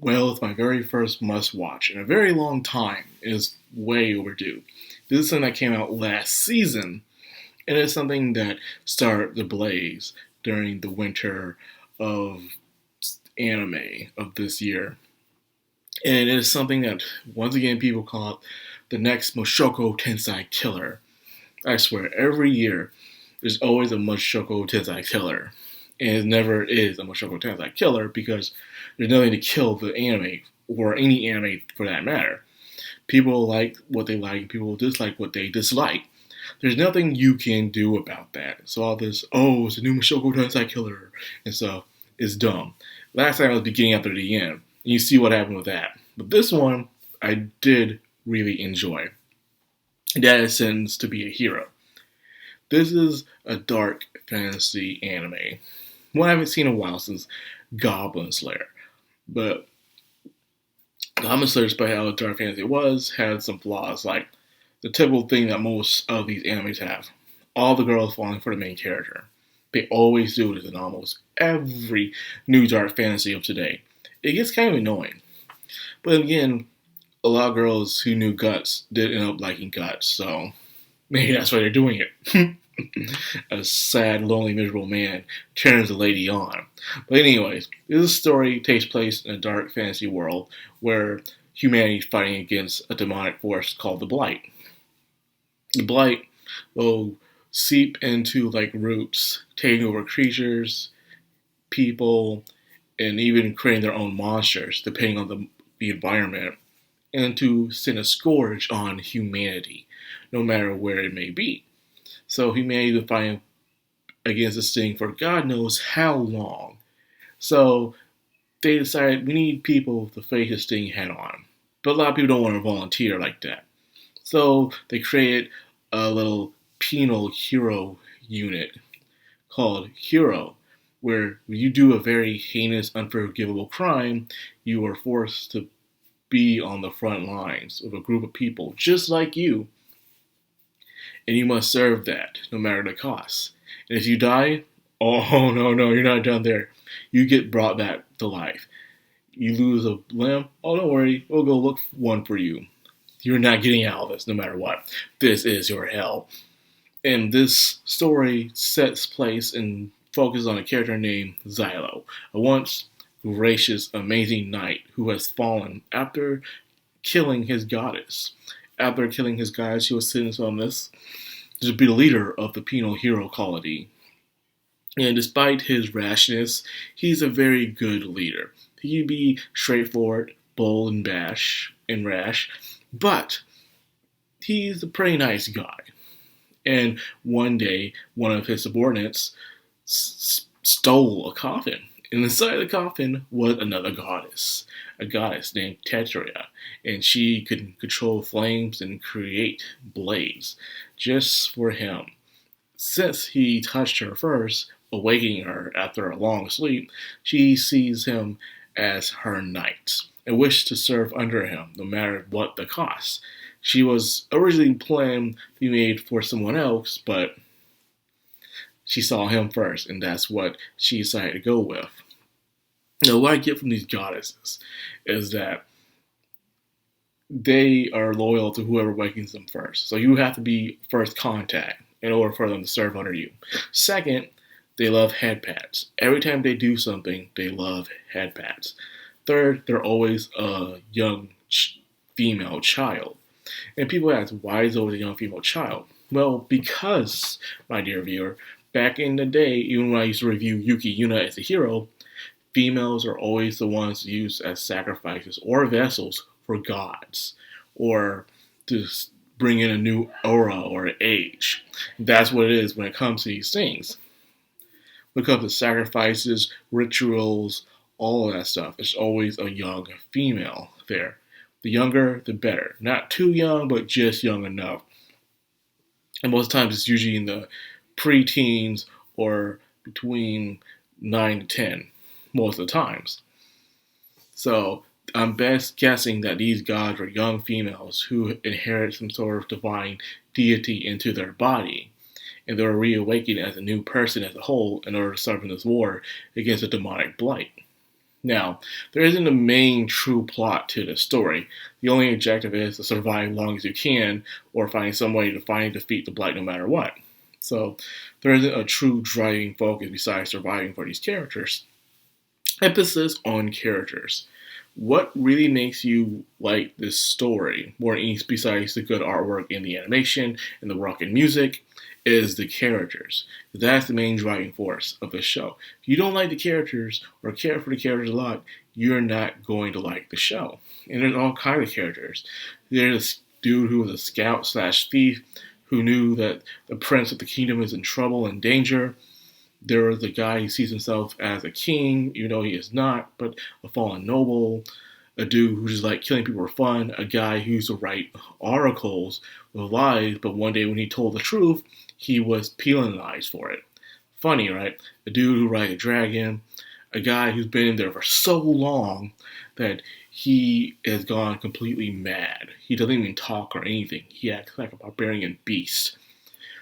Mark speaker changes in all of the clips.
Speaker 1: Well, it's my very first must watch in a very long time. It is way overdue. This is something that came out last season, and it's something that started the blaze during the winter of anime of this year. And it is something that, once again, people call it the next Moshoko Tensei killer. I swear, every year, there's always a Moshoko Tensei killer. And it never is a Moshoko Tensei killer because there's nothing to kill the anime, or any anime for that matter. People like what they like, people dislike what they dislike. There's nothing you can do about that. So all this, oh, it's a new Moshoko Tensei killer and stuff is dumb. Last time I was beginning after the end, and you see what happened with that. But this one, I did really enjoy. That is sentenced to be a hero. This is a dark fantasy anime. One I haven't seen in a while since Goblin Slayer. But Goblin Slayer, despite how dark fantasy it was, had some flaws, like the typical thing that most of these animes have. All the girls falling for the main character. They always do this in almost every new dark fantasy of today. It gets kind of annoying. But again, a lot of girls who knew Guts did end up liking Guts, so maybe that's why they're doing it. A sad, lonely, miserable man turns a lady on. But anyways, this story takes place in a dark fantasy world where humanity is fighting against a demonic force called the Blight. The Blight will seep into like roots, taking over creatures, people, and even creating their own monsters, depending on the environment, and to send a scourge on humanity, no matter where it may be. So humanity has been fighting against this thing for God knows how long. So they decided we need people to face this thing head on. But a lot of people don't want to volunteer like that. So they created a little penal hero unit called Hero, where you do a very heinous, unforgivable crime, you are forced to be on the front lines of a group of people just like you, and you must serve that no matter the cost. And if you die, oh no, you're not done there. You get brought back to life. You lose a limb, oh don't worry, we'll go look one for you. You're not getting out of this no matter what. This is your hell. And this story sets place and focuses on a character named Xylo, a once gracious, amazing knight who has fallen after killing his goddess. After killing his goddess, he was sentenced on this to be the leader of the penal hero colony. And despite his rashness, he's a very good leader. He can be straightforward, bold, and rash, but he's a pretty nice guy. And one day, one of his subordinates stole a coffin. And inside the coffin was another goddess, a goddess named Tetria. And she could control flames and create blades just for him. Since he touched her first, awakening her after a long sleep, she sees him as her knight and wished to serve under him no matter what the cost. She was originally planned to be made for someone else, but she saw him first, and that's what she decided to go with. Now, what I get from these goddesses is that they are loyal to whoever awakens them first. So you have to be first contact in order for them to serve under you. Second, they love head pats. Every time they do something, they love head pats. Third, they're always a young female child. And people ask, why is it always a young female child? Well, because, my dear viewer, back in the day, even when I used to review Yuki Yuna as a hero, females are always the ones used as sacrifices or vessels for gods, or to bring in a new aura or age. That's what it is when it comes to these things. When it comes to sacrifices, rituals, all of that stuff, it's always a young female there. The younger, the better. Not too young, but just young enough. And most times it's usually in the pre-teens or between 9 to 10, most of the times. So I'm best guessing that these gods are young females who inherit some sort of divine deity into their body. And they're reawakened as a new person as a whole in order to serve in this war against the demonic blight. Now, there isn't a main true plot to the story. The only objective is to survive as long as you can, or find some way to finally defeat the Blight no matter what. So, there isn't a true driving focus besides surviving for these characters. Emphasis on characters. What really makes you like this story, more besides the good artwork and the animation and the rock and music, is the characters. That's the main driving force of the show. If you don't like the characters or care for the characters a lot, you're not going to like the show. And there's all kinds of characters. There's this dude who was a scout slash thief who knew that the prince of the kingdom is in trouble and danger. There was a guy who sees himself as a king, even though he is not, but a fallen noble. A dude who's just like killing people for fun. A guy who used to write oracles with lies, but one day when he told the truth, he was penalized for it. Funny, right? A dude who rides a dragon. A guy who's been in there for so long that he has gone completely mad. He doesn't even talk or anything. He acts like a barbarian beast.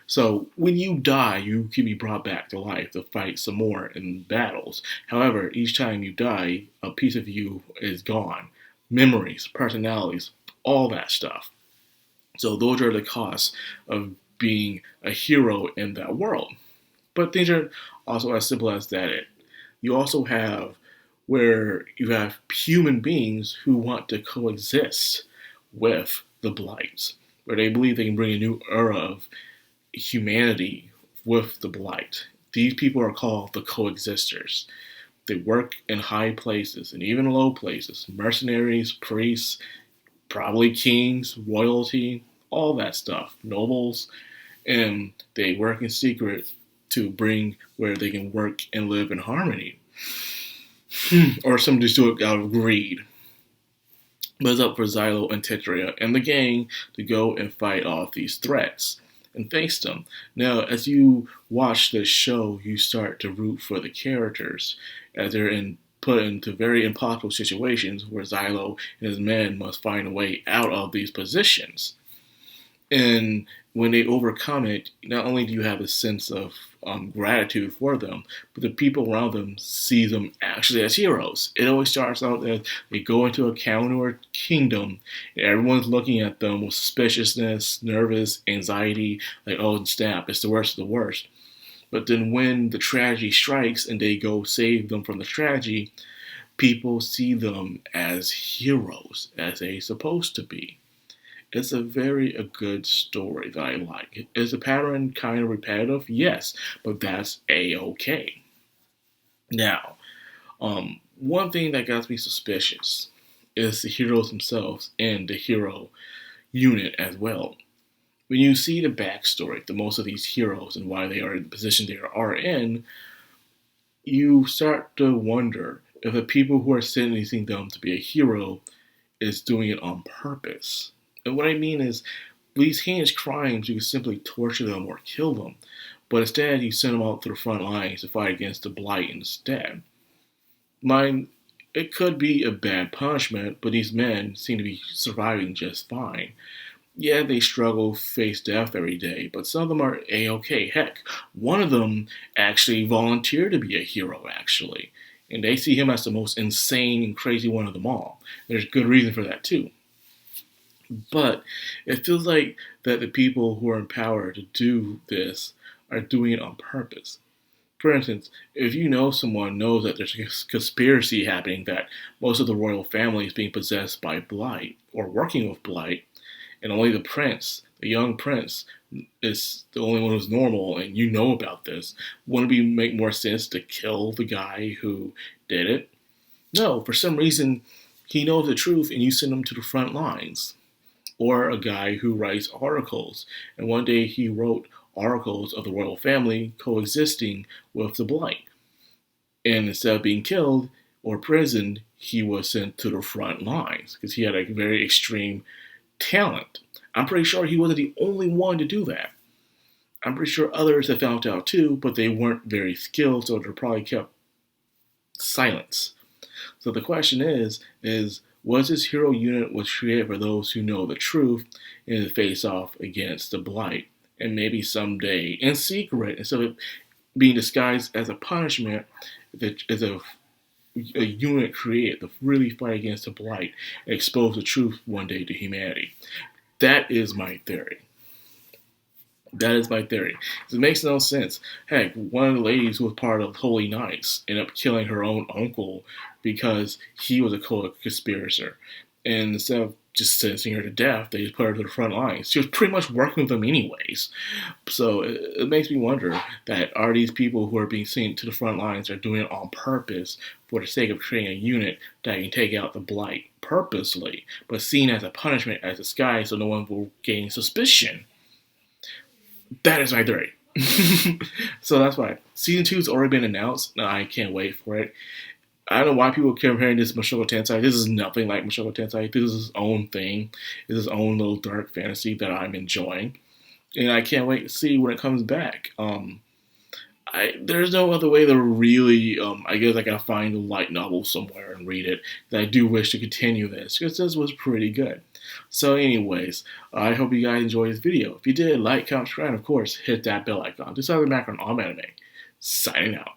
Speaker 1: So when you die, you can be brought back to life to fight some more in battles. However, each time you die, a piece of you is gone. Memories, personalities, all that stuff. So those are the costs of being a hero in that world. But things are also as simple as that. You also have where you have human beings who want to coexist with the Blights, where they believe they can bring a new era of humanity with the Blight. These people are called the coexisters. They work in high places and even low places. Mercenaries, priests, probably kings, royalty, all that stuff. Nobles. And they work in secret to bring where they can work and live in harmony. Or some just do it out of greed. But it's up for Xylo and Titria and the gang to go and fight off these threats and face them. Now, as you watch this show, you start to root for the characters as they're put into very impossible situations where Xylo and his men must find a way out of these positions. And when they overcome it, not only do you have a sense of gratitude for them, but the people around them see them actually as heroes. It always starts out as they go into a counter kingdom, and everyone's looking at them with suspiciousness, nervous, anxiety, like, oh, snap, it's the worst of the worst. But then when the tragedy strikes and they go save them from the tragedy, people see them as heroes, as they're supposed to be. It's a good story that I like. Is the pattern kind of repetitive? Yes, but that's A-okay. Now, one thing that got me suspicious is the heroes themselves and the hero unit as well. When you see the backstory to most of these heroes and why they are in the position they are in, you start to wonder if the people who are sentencing them to be a hero is doing it on purpose. And what I mean is, these heinous crimes, you can simply torture them or kill them, but instead you send them out to the front lines to fight against the Blight instead. It could be a bad punishment, but these men seem to be surviving just fine. Yeah, they struggle, face death every day, but some of them are A-okay. Heck, one of them actually volunteered to be a hero, actually. And they see him as the most insane and crazy one of them all. There's good reason for that, too. But it feels like that the people who are in power to do this are doing it on purpose. For instance, if you know someone knows that there's a conspiracy happening that most of the royal family is being possessed by Blight or working with Blight, and only the prince, the young prince, is the only one who's normal, and you know about this, wouldn't it make more sense to kill the guy who did it? No, for some reason, he knows the truth, and you send him to the front lines. Or a guy who writes oracles, and one day he wrote oracles of the royal family coexisting with the Blight. And instead of being killed or imprisoned, he was sent to the front lines because he had a very extreme talent. I'm pretty sure he wasn't the only one to do that. I'm pretty sure others have found out too, but they weren't very skilled, so they're probably kept silence. So the question is was this hero unit was created for those who know the truth and to face off against the Blight? And maybe someday, in secret, instead of being disguised as a punishment, as a a unit created to really fight against the blight and expose the truth one day to humanity. That is my theory. That is my theory. It makes no sense. Heck, one of the ladies who was part of Holy Knights ended up killing her own uncle because he was a co-conspirator. And instead of just sentencing her to death, they just put her to the front lines. She was pretty much working with them anyways. So it makes me wonder that are these people who are being sent to the front lines are doing it on purpose for the sake of creating a unit that can take out the blight purposely, but seen as a punishment as a disguise so no one will gain suspicion. That is my theory. So that's why. Season 2 has already been announced. I can't wait for it. I don't know why people are comparing this to Mushoku Tensei. This is nothing like Mushoku Tensei. This is his own thing. It's his own little dark fantasy that I'm enjoying. And I can't wait to see when it comes back. There's no other way to really, I guess I gotta find a light novel somewhere and read it. I do wish to continue this, because this was pretty good. So anyways, I hope you guys enjoyed this video. If you did, like, comment, subscribe, and of course, hit that bell icon. This is Madcrownxox on Anime. Signing out.